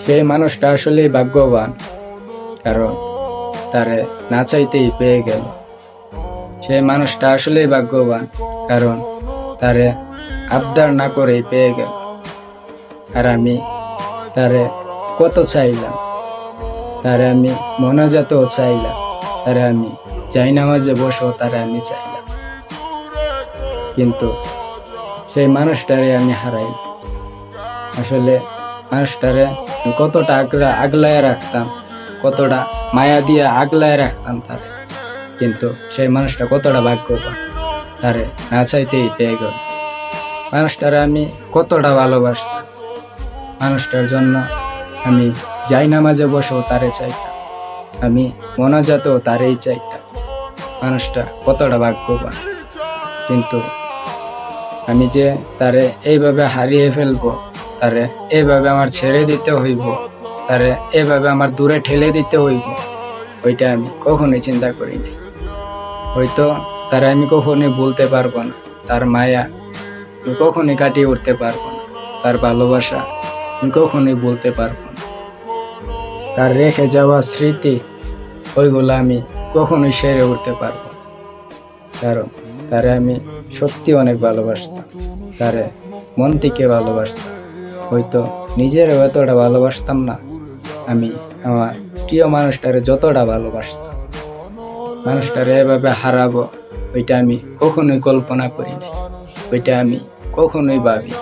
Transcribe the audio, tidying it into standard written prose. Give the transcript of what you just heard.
সেই মানুষটা আসলেই ভাগ্যবান, কারণ তারে না চাইতেই পেয়ে গেল। সেই মানুষটা আসলেই ভাগ্যবান, কারণ তারে আবদার না করেই পেয়ে গেল। আর আমি তারে কত চাইলাম, তারে আমি মোনাজাতও চাইলাম, তারে আমি জায়নামাজে বসেও তারে আমি চাইলাম, কিন্তু সেই মানুষটারে আমি হারাই। আসলে মানুষটারে কতটা আগলায় রাখতাম, কতটা মায়া দিয়ে আগলায় রাখতাম তারে, কিন্তু সেই মানুষটা কতটা ভাগ্যবান, তারে না চাইতেই পেয়ে গেল। মানুষটারে আমি কতটা ভালোবাসতাম, মানুষটার জন্য আমি জায়নামাজে বসেও তারে চাইতাম, আমি মোনাজাতেও তারেই চাইতাম। মানুষটা কতটা ভাগ্যবান, কিন্তু আমি যে তারে এইভাবে হারিয়ে ফেলবো, তারে এইভাবে আমার ছেড়ে দিতে হইব, তারে এইভাবে আমার দূরে ঠেলে দিতে হইব, ওইটা আমি কখনোই চিন্তা করিনি। হয়তো তারে আমি কখনোই বলতে পারবো না, তার মায়া আমি কখনোই কাটিয়ে উঠতে পারবো না, তার ভালোবাসা আমি কখনোই বলতে পারবো না, তার রেখে যাওয়া স্মৃতি ওইগুলো আমি কখনোই সেরে উঠতে পারবো না। কারণ তারে আমি সত্যি অনেক ভালোবাসতাম, তারে মন থেকে ভালোবাসতাম। হয়তো নিজের এতটা ভালোবাসতাম না, আমি আমার প্রিয় মানুষটারে যতটা ভালোবাসতাম। মানুষটারে এভাবে হারাবো, ওইটা আমি কখনোই কল্পনা করি নাই, ওইটা আমি কখনোই ভাবি।